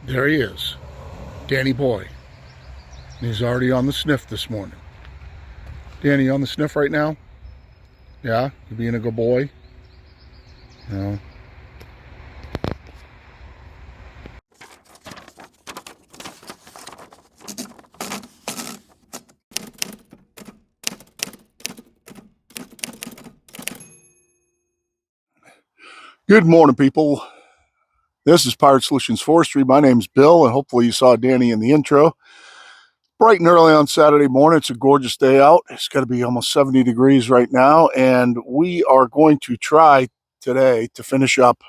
There he is, Danny boy. And he's already on the sniff this morning. Danny, you on the sniff right now? Yeah? You being a good boy? No. Good morning, people. This is Pirate Solutions Forestry. My name's Bill, and hopefully you saw Danny in the intro. Bright and early on Saturday morning. It's a gorgeous day out. It's got to be almost 70 degrees right now, and we are going to try today to finish up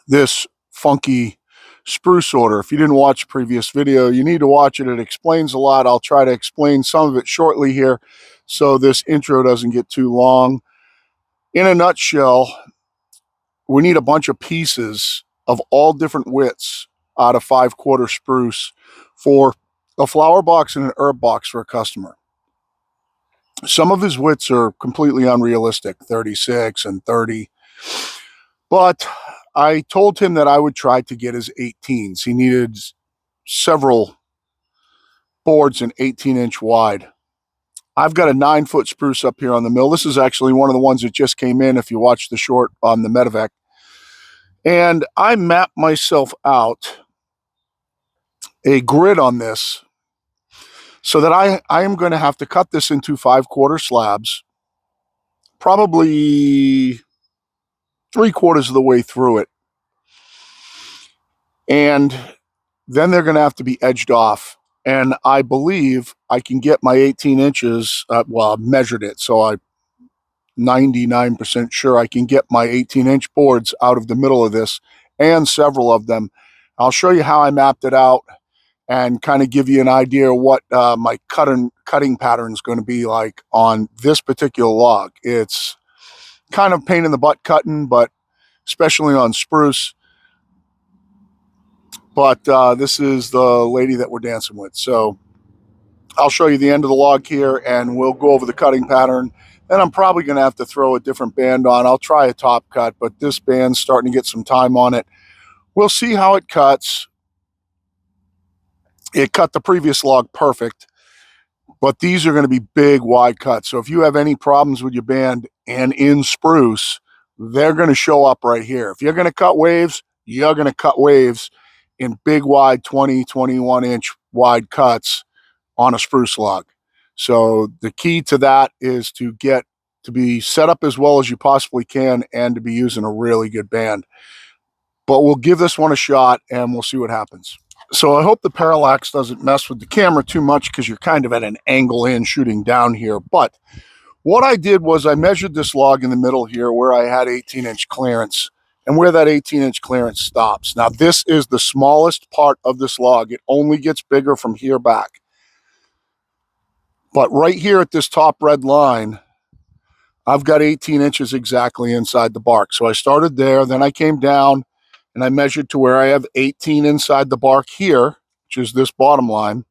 this funky spruce order. If you didn't watch the previous video, you need to watch it. It explains a lot. I'll try to explain some of it shortly here so this intro doesn't get too long. In a nutshell, we need a bunch of pieces of all different widths out of 5/4 spruce for a flower box and an herb box for a customer. Some of his widths are completely unrealistic, 36 and 30, but I told him that I would try to get his 18s. He needed several boards an 18-inch wide. I've got a 9-foot spruce up here on the mill. This is actually one of the ones that just came in if you watch the short on the Medevac. And I mapped myself out a grid on this so that I am going to have to cut this into 5/4 slabs, probably 3/4 of the way through it. And then they're going to have to be edged off. And I believe I can get my 18 inches, well, I measured it, so I'm 99% sure I can get my 18-inch boards out of the middle of this, and several of them. I'll show you how I mapped it out and kind of give you an idea of what my cutting pattern is going to be like on this particular log. It's kind of pain in the butt cutting, but especially on spruce. But this is the lady that we're dancing with. So I'll show you the end of the log here, and we'll go over the cutting pattern. Then I'm probably going to have to throw a different band on. I'll try a top cut, but this band's starting to get some time on it. We'll see how it cuts. It cut the previous log perfect, but these are going to be big, wide cuts. So if you have any problems with your band and in spruce, they're going to show up right here. If you're going to cut waves, you're going to cut waves in big, wide 20, 21-inch wide cuts on a spruce log. So the key to that is to get to be set up as well as you possibly can and to be using a really good band. But we'll give this one a shot and we'll see what happens. So I hope the parallax doesn't mess with the camera too much because you're kind of at an angle in shooting down here. But what I did was I measured this log in the middle here where I had 18-inch clearance and where that 18-inch clearance stops. Now this is the smallest part of this log. It only gets bigger from here back. But right here at this top red line, I've got 18 inches exactly inside the bark. So I started there, then I came down and I measured to where I have 18 inside the bark here, which is this bottom line.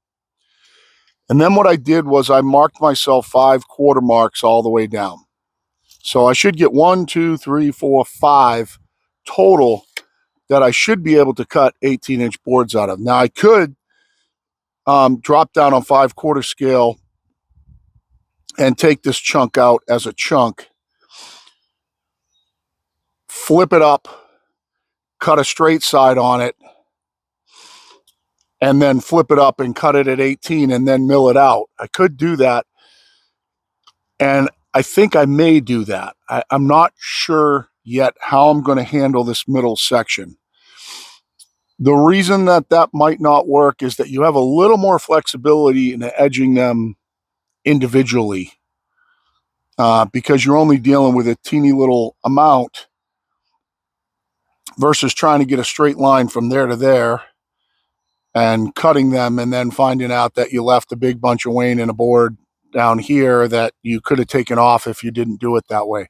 And then what I did was I marked myself 5/4 marks all the way down. So I should get 1, 2, 3, 4, 5 total that I should be able to cut 18-inch boards out of. Now I could drop down on 5/4 scale and take this chunk out as a chunk, flip it up, cut a straight side on it, and then flip it up and cut it at 18 and then mill it out. I could do that, and I think I may do that. I'm not sure yet how I'm going to handle this middle section. The reason that that might not work is that you have a little more flexibility in edging them individually because you're only dealing with a teeny little amount versus trying to get a straight line from there to there and cutting them and then finding out that you left a big bunch of wane in a board down here that you could have taken off if you didn't do it that way.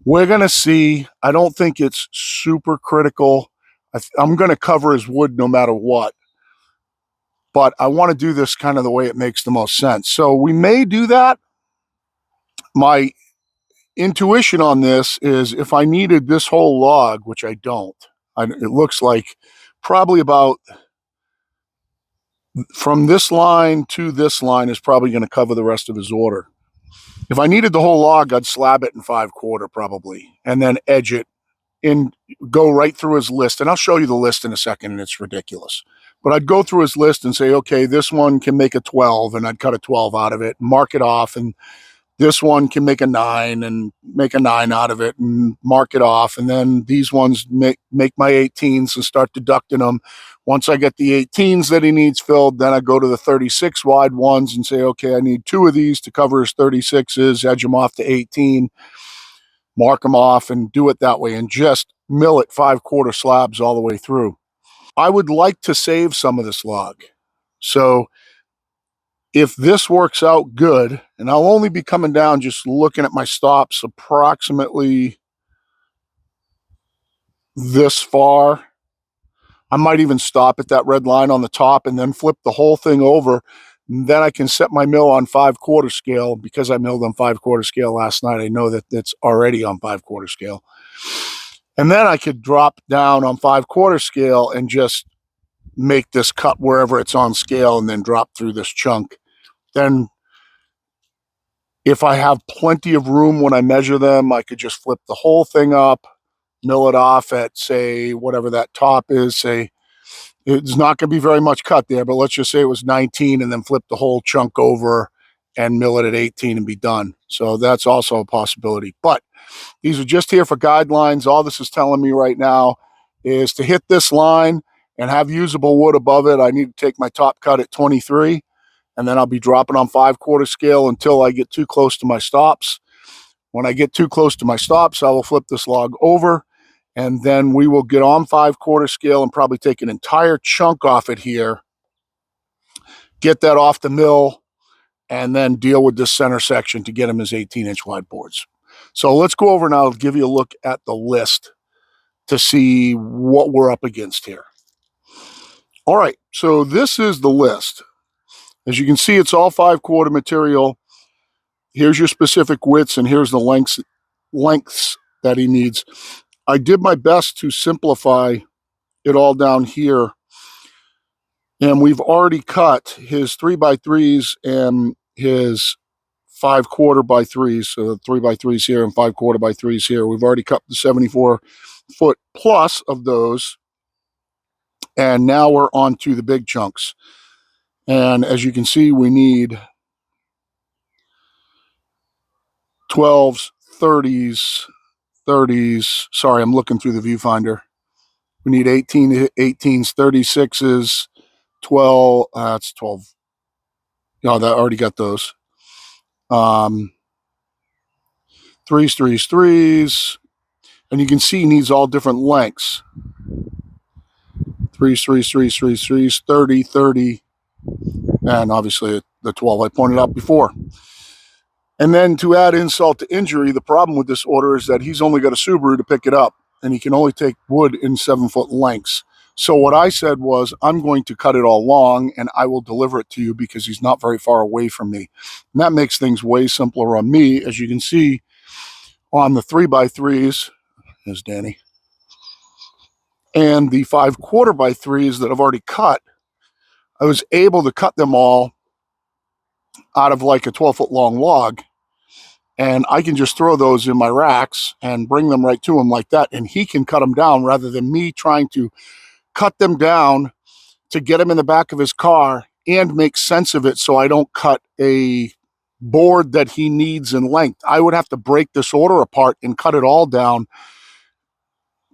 We're going to see. I don't think it's super critical. I'm going to cover his wood no matter what, but I want to do this kind of the way it makes the most sense. So we may do that. My intuition on this is if I needed this whole log, which I don't, it looks like probably about, from this line to this line is probably going to cover the rest of his order. If I needed the whole log, I'd slab it in 5/4 probably, and then edge it and go right through his list. And I'll show you the list in a second, and it's ridiculous. But I'd go through his list and say, okay, this one can make a 12, and I'd cut a 12 out of it, mark it off, and this one can make a 9 and make a 9 out of it and mark it off. And then these ones make my 18s and start deducting them. Once I get the 18s that he needs filled, then I go to the 36 wide ones and say, okay, I need 2 of these to cover his 36s, edge them off to 18, mark them off, and do it that way, and just mill it 5/4 slabs all the way through. I would like to save some of this log. So if this works out good, and I'll only be coming down just looking at my stops approximately this far. I might even stop at that red line on the top and then flip the whole thing over. And then I can set my mill on 5/4 scale. Because I milled on 5/4 scale last night, I know that it's already on 5/4 scale. And then I could drop down on 5/4 scale and just make this cut wherever it's on scale and then drop through this chunk. Then if I have plenty of room when I measure them, I could just flip the whole thing up, mill it off at, say, whatever that top is. Say it's not going to be very much cut there, but let's just say it was 19, and then flip the whole chunk over and mill it at 18 and be done. So that's also a possibility. But these are just here for guidelines. All this is telling me right now is to hit this line and have usable wood above it. I need to take my top cut at 23, and then I'll be dropping on 5/4 scale until I get too close to my stops. When I get too close to my stops, I will flip this log over, and then we will get on 5/4 scale and probably take an entire chunk off it here, get that off the mill, and then deal with this center section to get him his 18-inch wide boards. So let's go over now and give you a look at the list to see what we're up against here. All right, so this is the list. As you can see, it's all 5/4 material. Here's your specific widths, and here's the lengths that he needs. I did my best to simplify it all down here, and we've already cut his 3x3s and his 5/4 by 3s, so 3x3s here and 5/4 by 3s here. We've already cut the 74-foot plus of those, and now we're on to the big chunks. And as you can see, we need 12s, 30s. Sorry, I'm looking through the viewfinder. We need 18s, 36s, 12. That's 12. No, that already got those. 3s. And you can see he needs all different lengths. 3s, 30, and obviously the 12 I pointed out before. And then to add insult to injury, the problem with this order is that he's only got a Subaru to pick it up, and he can only take wood in 7-foot lengths. So what I said was, I'm going to cut it all long, and I will deliver it to you because he's not very far away from me. And that makes things way simpler on me. As you can see on the 3x3s, there's Danny, and the 5/4 by 3s that I've already cut, I was able to cut them all out of like a 12-foot long log, and I can just throw those in my racks and bring them right to him like that, and he can cut them down rather than me trying to cut them down to get him in the back of his car and make sense of it so I don't cut a board that he needs in length. I would have to break this order apart and cut it all down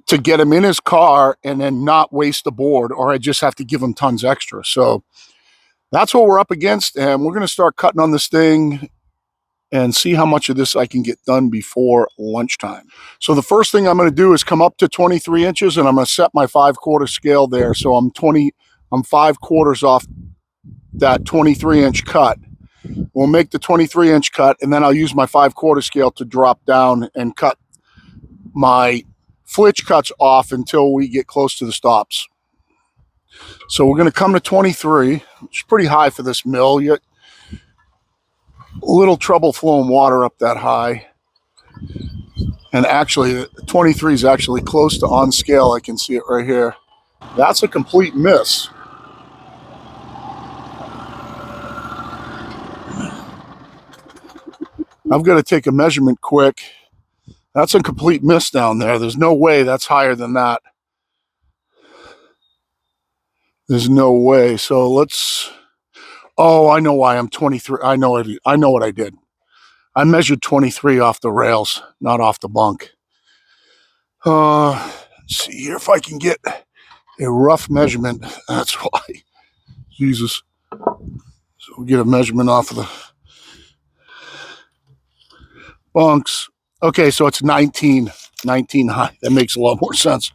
to get him in his car and then not waste the board, or I just have to give him tons extra. So that's what we're up against, and we're going to start cutting on this thing and see how much of this I can get done before lunchtime. So the first thing I'm going to do is come up to 23 inches, and I'm going to set my 5/4 scale there. So I'm 5/4 off that 23-inch cut. We'll make the 23-inch cut, and then I'll use my 5/4 scale to drop down and cut my flitch cuts off until we get close to the stops. So we're going to come to 23, which is pretty high for this mill. Yet a little trouble flowing water up that high. And actually, 23 is actually close to on scale. I can see it right here. That's a complete miss. I've got to take a measurement quick. That's a complete miss down there. There's no way that's higher than that. There's no way. So let's... Oh, I know why I'm 23. I know what I did. I measured 23 off the rails, not off the bunk. Let's see here if I can get a rough measurement. That's why. Jesus. So we get a measurement off of the bunks. Okay, so it's 19 high. That makes a lot more sense.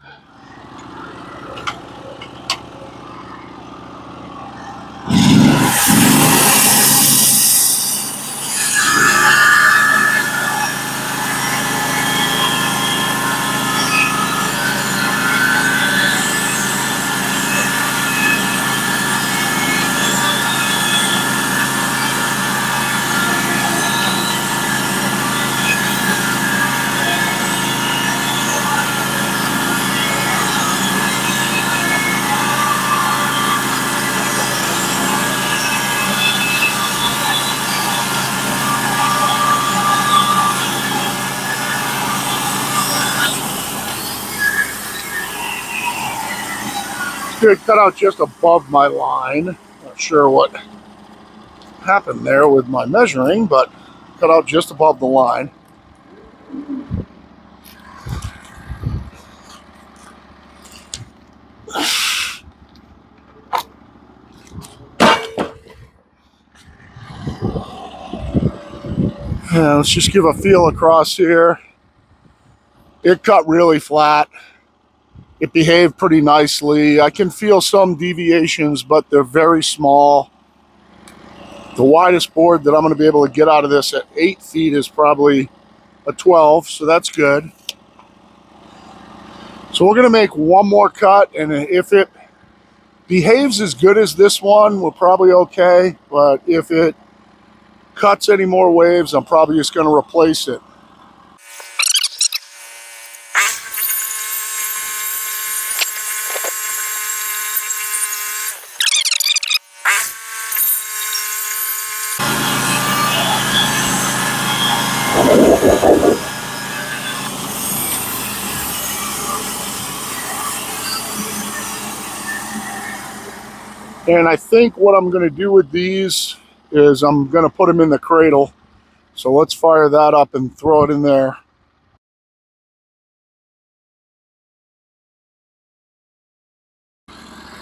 It cut out just above my line. Not sure what happened there with my measuring, but cut out just above the line. Yeah, let's just give a feel across here. It cut really flat. It behaved pretty nicely. I can feel some deviations, but they're very small. The widest board that I'm going to be able to get out of this at 8 feet is probably a 12, so that's good. So we're going to make one more cut, and if it behaves as good as this one, we're probably okay. But if it cuts any more waves, I'm probably just going to replace it. And I think what I'm going to do with these is I'm going to put them in the cradle. So let's fire that up and throw it in there.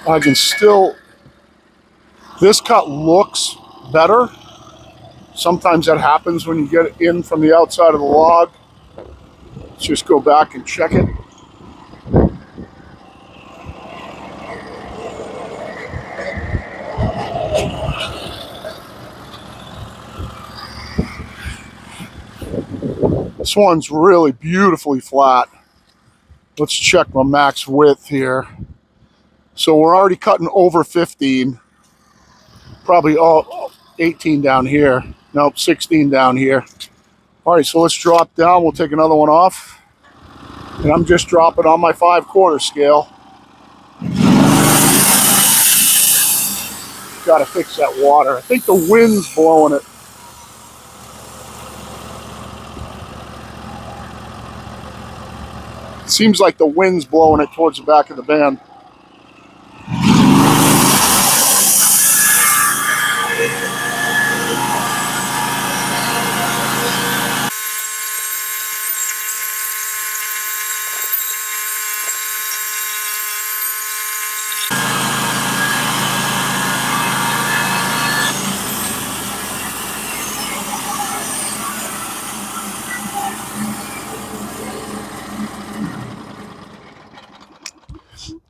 I can still... This cut looks better. Sometimes that happens when you get it in from the outside of the log. Let's just go back and check it. This one's really beautifully flat. Let's check my max width here. So we're already cutting over 15. Probably all 18 down here. Nope, 16 down here. All right, so let's drop down. We'll take another one off. And I'm just dropping on my 5/4 scale. Got to fix that water. I think the wind's blowing it. Seems like the wind's blowing it towards the back of the band.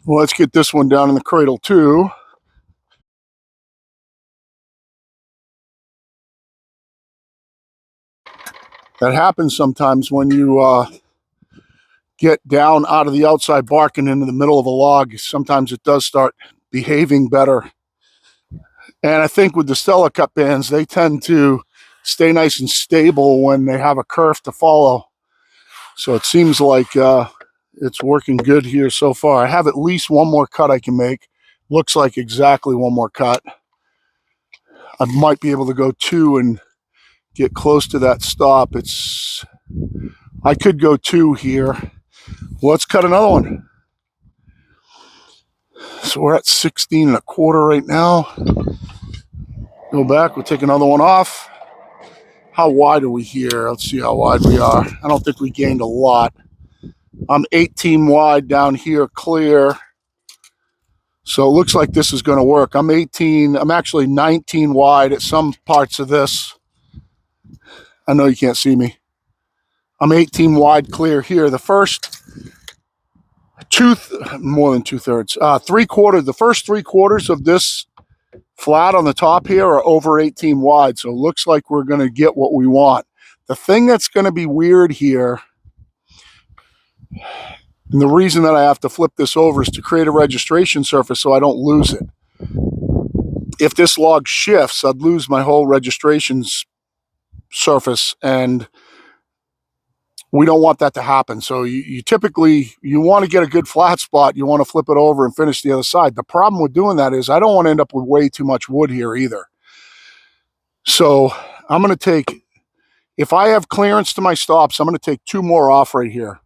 Well, let's get this one down in the cradle too. That happens sometimes when you get down out of the outside bark and into the middle of a log. Sometimes it does start behaving better. And I think with the Stella cut bands, they tend to stay nice and stable when they have a kerf to follow. So it seems like It's working good here so far. I have at least one more cut I can make. Looks like exactly one more cut. I might be able to go 2 and get close to that stop. I could go 2 here. Let's cut another one. So we're at 16 1/4 right now. Go back, we'll take another one off. How wide are we here? Let's see how wide we are. I don't think we gained a lot. I'm 18 wide down here, clear. So it looks like this is going to work. I'm actually 19 wide at some parts of this. I know you can't see me. I'm 18 wide clear here. The first more than 2/3, 3/4, the first 3/4 of this flat on the top here are over 18 wide. So it looks like we're going to get what we want. The thing that's going to be weird here, and the reason that I have to flip this over, is to create a registration surface so I don't lose it. If this log shifts, I'd lose my whole registration surface, and we don't want that to happen. So you typically, you want to get a good flat spot. You want to flip it over and finish the other side. The problem with doing that is I don't want to end up with way too much wood here either. So I'm going to take, if I have clearance to my stops, I'm going to take 2 more off right here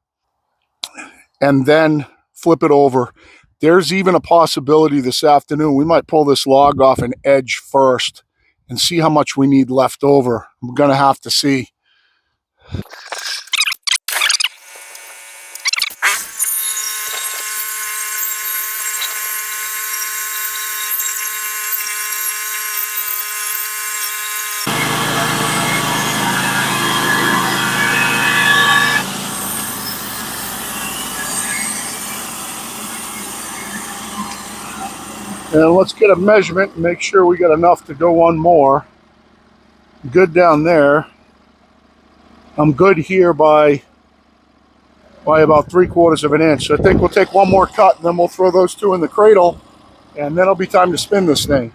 and then flip it over. There's even a possibility this afternoon we might pull this log off an edge first and see how much we need left over. I'm going to have to see. And let's get a measurement and make sure we got enough to go one more. Good down there. I'm good here by about 3/4 of an inch. So I think we'll take one more cut and then we'll throw those 2 in the cradle, and then it'll be time to spin this thing.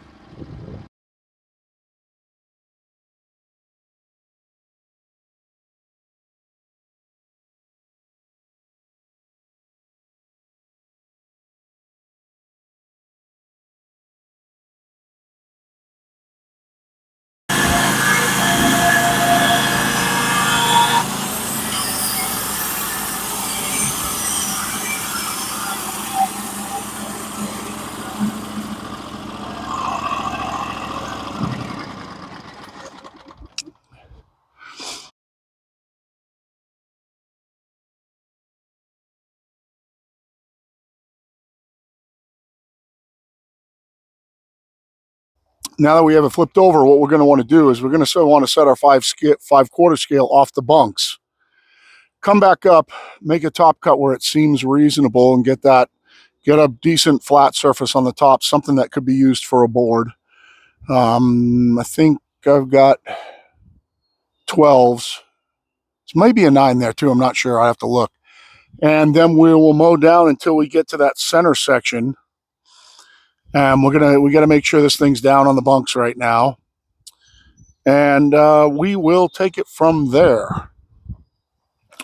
Now that we have it flipped over, what we're going to want to do is we're going to want to set our 5/4 scale off the bunks. Come back up, make a top cut where it seems reasonable, and get a decent flat surface on the top, something that could be used for a board. I think I've got 12s. It's maybe a 9 there too. I'm not sure. I have to look. And then we will mow down until we get to that center section. And we got to make sure this thing's down on the bunks right now. And we will take it from there.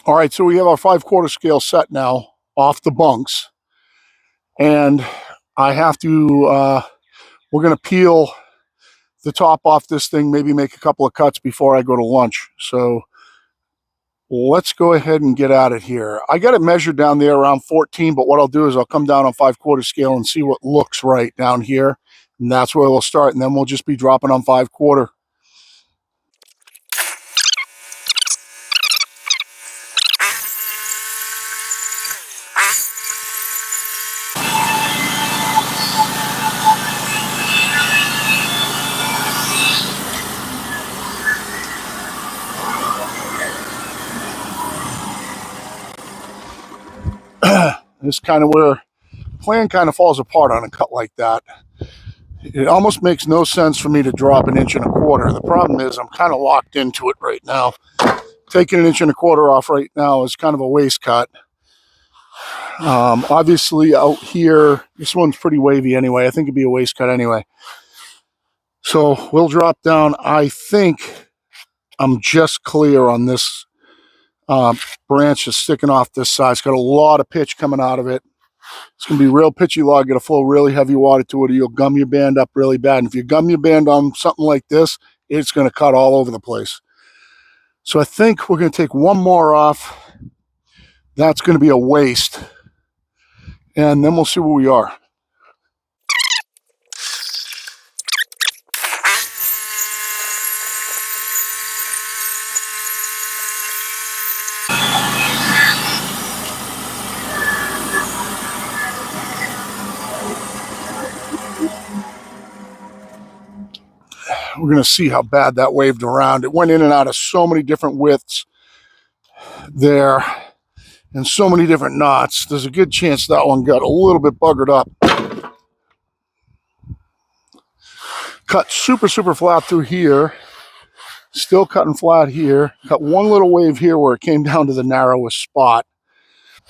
All right, so we have our 5/4 scale set now off the bunks. And I have to, we're going to peel the top off this thing, maybe make a couple of cuts before I go to lunch. So let's go ahead and get at it here. I got it measured down there around 14, but what I'll do is I'll come down on 5/4 scale and see what looks right down here. And that's where we'll start. And then we'll just be dropping on 5/4. This is kind of where the plan kind of falls apart on a cut like that. It almost makes no sense for me to drop 1 1/4 inches. The problem is I'm kind of locked into it right now. Taking 1 1/4 inches off right now is kind of a waste cut. Obviously out here, this one's pretty wavy anyway. I think it'd be a waste cut anyway. So we'll drop down. I think I'm just clear on this branch is sticking off this side. It's got a lot of pitch coming out of it. It's going to be real pitchy log. Got to flow really heavy water to it, or you'll gum your band up really bad. And if you gum your band on something like this, it's going to cut all over the place. So I think we're going to take one more off. That's going to be a waste. And then we'll see where we are. We're going to see how bad that waved around. It went in and out of so many different widths there and so many different knots. There's a good chance that one got a little bit buggered up. Cut super, super flat through here. Still cutting flat here. Cut one little wave here where it came down to the narrowest spot.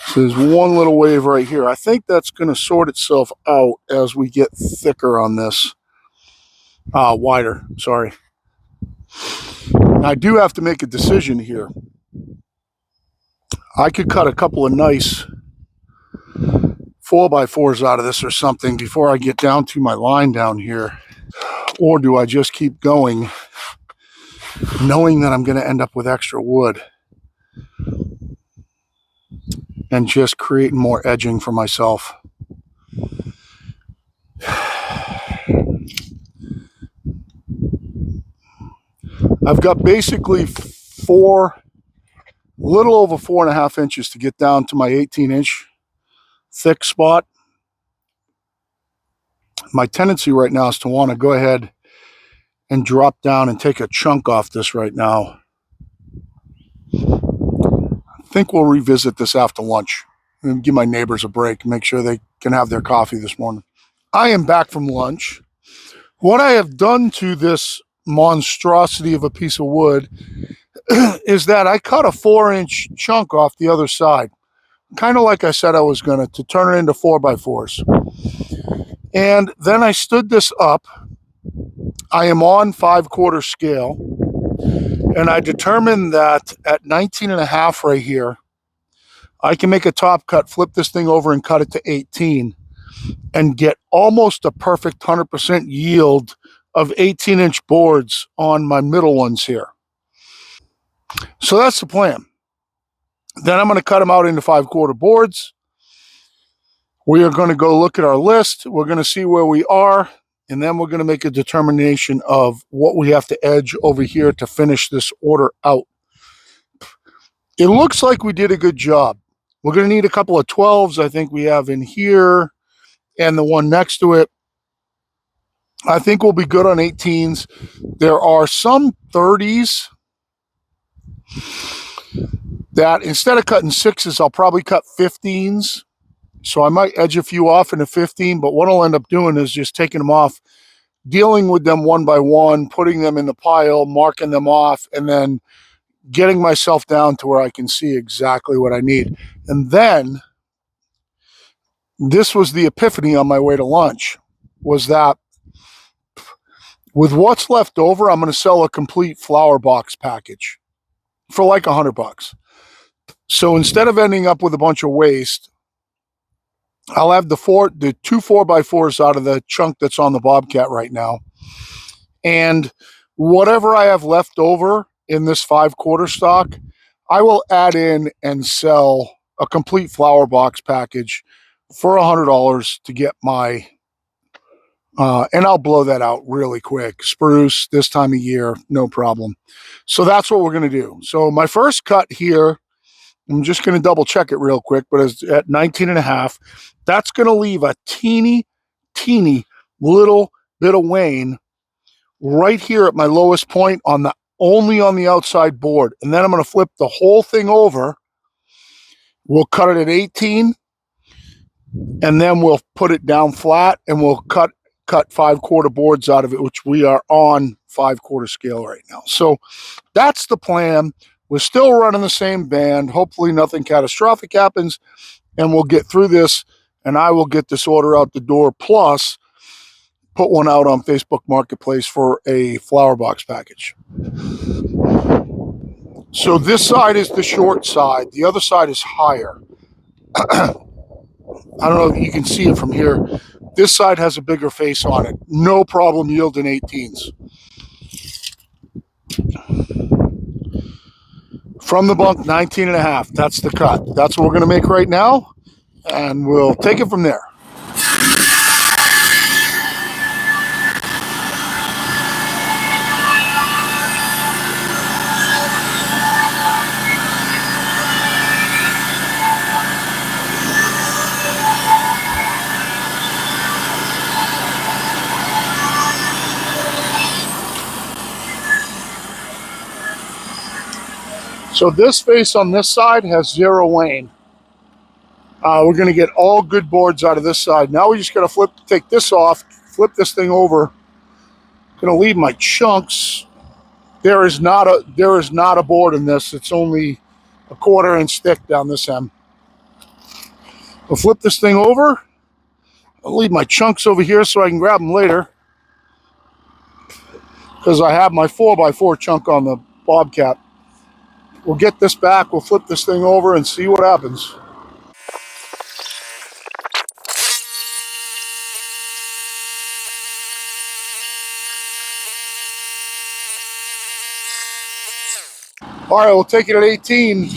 So there's one little wave right here. I think that's going to sort itself out as we get thicker on this. Wider, sorry. I do have to make a decision here. I could cut a couple of nice 4x4s out of this or something before I get down to my line down here. Or do I just keep going knowing that I'm going to end up with extra wood and just creating more edging for myself? I've got basically little over 4.5 inches to get down to my 18-inch thick spot. My tendency right now is to want to go ahead and drop down and take a chunk off this right now. I think we'll revisit this after lunch and give my neighbors a break, make sure they can have their coffee this morning. I am back from lunch. What I have done to this monstrosity of a piece of wood is that I cut a 4-inch chunk off the other side, kind of like I said I was going to turn it into 4x4s. And then I stood this up. I am on 5/4 scale, and I determined that at 19.5 right here, I can make a top cut, flip this thing over and cut it to 18 and get almost a perfect 100% yield of 18-inch boards on my middle ones here. So that's the plan. Then I'm going to cut them out into 5/4 boards. We are going to go look at our list. We're going to see where we are, and then we're going to make a determination of what we have to edge over here to finish this order out. It looks like we did a good job. We're going to need a couple of 12s, I think we have in here, and the one next to it. I think we'll be good on 18s. There are some 30s that instead of cutting 6s, I'll probably cut 15s. So I might edge a few off in a 15, but what I'll end up doing is just taking them off, dealing with them one by one, putting them in the pile, marking them off, and then getting myself down to where I can see exactly what I need. And then this was the epiphany on my way to lunch, was that with what's left over, I'm going to sell a complete flower box package for like $100. So instead of ending up with a bunch of waste, I'll have the 2 4x4s out of the chunk that's on the Bobcat right now. And whatever I have left over in this 5/4 stock, I will add in and sell a complete flower box package for $100 to get my, and I'll blow that out really quick. Spruce this time of year, no problem. So that's what we're going to do. So my first cut here, I'm just going to double check it real quick, but it's at 19.5. That's going to leave a teeny little bit of wane right here at my lowest point only on the outside board. And then I'm going to flip the whole thing over. We'll cut it at 18, and then we'll put it down flat, and we'll cut 5/4 boards out of it, which we are on 5/4 scale right now. So that's the plan. We're still running the same band. Hopefully nothing catastrophic happens, and we'll get through this, and I will get this order out the door, plus put one out on Facebook Marketplace for a flower box package. So this side is the short side. The other side is higher. I don't know if you can see it from here. This side has a bigger face on it. No problem yielding 18s. From the bunk, 19 and a half. That's the cut. That's what we're going to make right now, and we'll take it from there. So this face on this side has 0 wane. We're going to get all good boards out of this side. Now we just got to take this off, flip this thing over. Going to leave my chunks. There is not a board in this. It's only a 1/4 inch thick down this end. We'll flip this thing over. I'll leave my chunks over here so I can grab them later, because I have my 4x4 chunk on the Bobcat. We'll get this back, we'll flip this thing over and see what happens. All right, we'll take it at 18.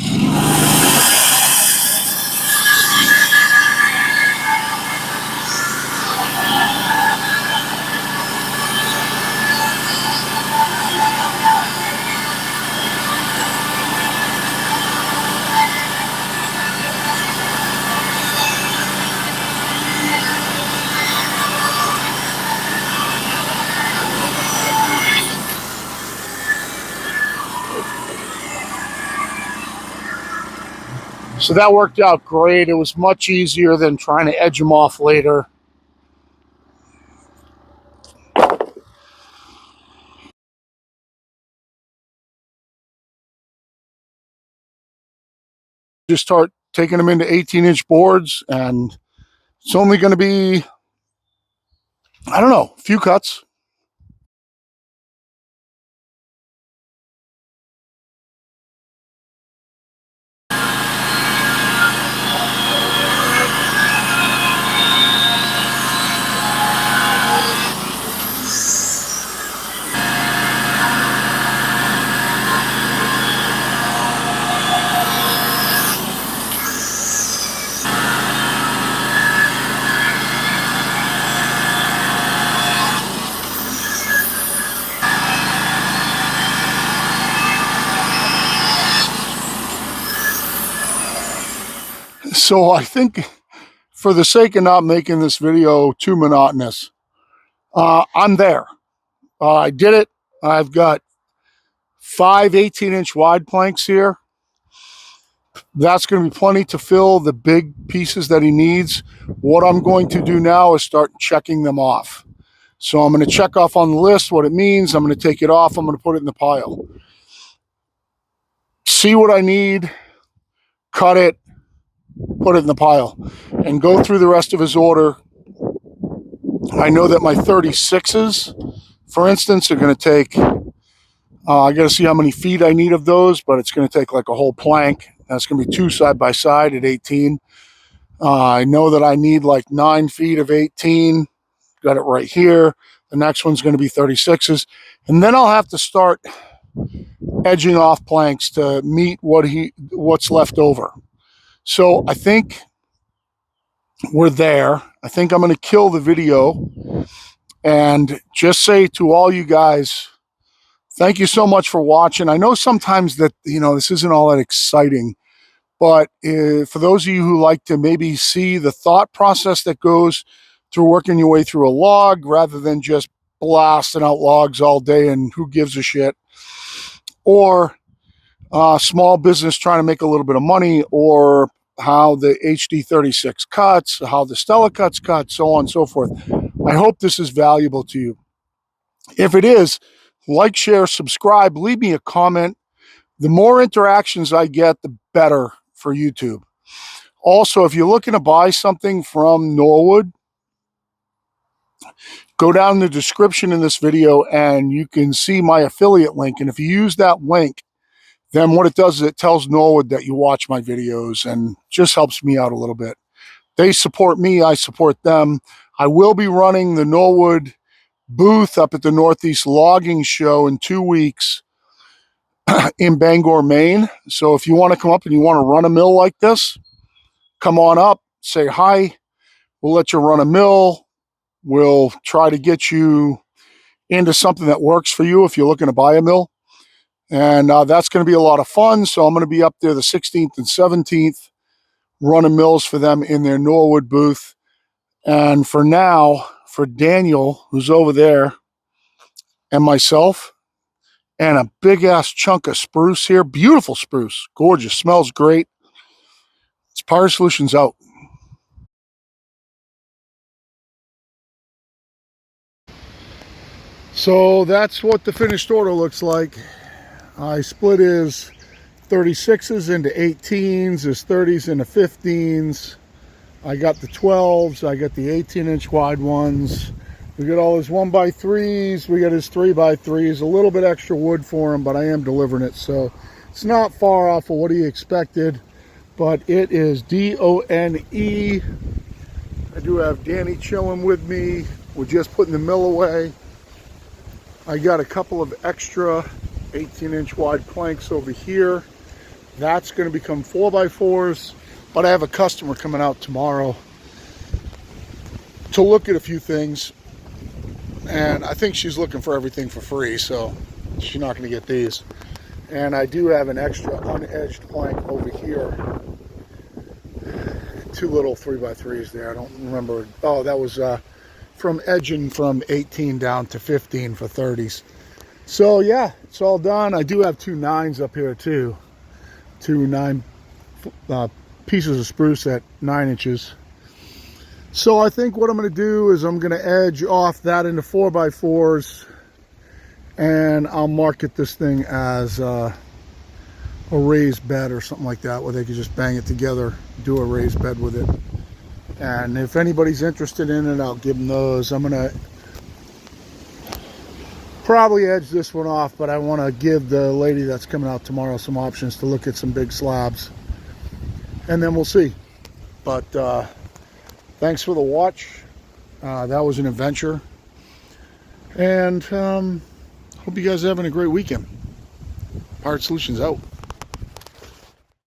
So that worked out great. It was much easier than trying to edge them off later. Just start taking them into 18-inch boards, and it's only going to be, I don't know, a few cuts. So I think, for the sake of not making this video too monotonous, I'm there. I did it. I've got 5 18-inch wide planks here. That's going to be plenty to fill the big pieces that he needs. What I'm going to do now is start checking them off. So I'm going to check off on the list what it means. I'm going to take it off. I'm going to put it in the pile. See what I need, cut it, put it in the pile, and go through the rest of his order. I know that my 36s, for instance, are going to take, I got to see how many feet I need of those, but it's going to take like a whole plank. That's going to be 2 side by side at 18. I know that I need like 9 feet of 18. Got it right here. The next one's going to be 36s. And then I'll have to start edging off planks to meet what's left over. So I think we're there. I think I'm going to kill the video and just say to all you guys, thank you so much for watching. I know sometimes that, this isn't all that exciting, but for those of you who like to maybe see the thought process that goes through working your way through a log rather than just blasting out logs all day and who gives a shit, or small business trying to make a little bit of money, or how the HD36 cuts, how the Stella cuts cut, so on and so forth. I hope this is valuable to you. If it is, like, share, subscribe, leave me a comment. The more interactions I get, the better for YouTube. Also, if you're looking to buy something from Norwood, go down in the description in this video and you can see my affiliate link. And if you use that link, then what it does is it tells Norwood that you watch my videos and just helps me out a little bit. They support me, I support them. I will be running the Norwood booth up at the Northeast Logging Show in 2 weeks in Bangor, Maine. So if you want to come up and you want to run a mill like this, come on up, say hi. We'll let you run a mill. We'll try to get you into something that works for you if you're looking to buy a mill. And that's going to be a lot of fun. So I'm going to be up there the 16th and 17th running mills for them in their Norwood booth. And for now, for Daniel, who's over there, and myself, and a big ass chunk of spruce here, beautiful spruce, gorgeous, smells great. It's Power Solutions out. So that's what the finished order looks like. I split his 36s into 18s, his 30s into 15s. I got the 12s, I got the 18-inch wide ones. We got all his 1x3s, we got his 3x3s, a little bit extra wood for him, but I am delivering it, so it's not far off of what he expected, but it is D-O-N-E. I do have Danny chilling with me. We're just putting the mill away. I got a couple of extra 18-inch wide planks over here. That's going to become 4x4s, but I have a customer coming out tomorrow to look at a few things, and I think she's looking for everything for free, so she's not going to get these. And I do have an extra unedged plank over here. 2 little 3x3s there. I don't remember. Oh, that was from edging from 18 down to 15 for 30s. So yeah, it's all done. I do have 2 9s up here too. 2 9 pieces of spruce at 9 inches. So I think what I'm going to do is I'm going to edge off that into 4x4s, and I'll market this thing as a raised bed or something like that, where they could just bang it together, do a raised bed with it. And if anybody's interested in it, I'll give them those. I'm going to probably edge this one off, but I want to give the lady that's coming out tomorrow some options to look at some big slabs, and then we'll see. But thanks for the watch. That was an adventure, and hope you guys are having a great weekend. Power Solutions out.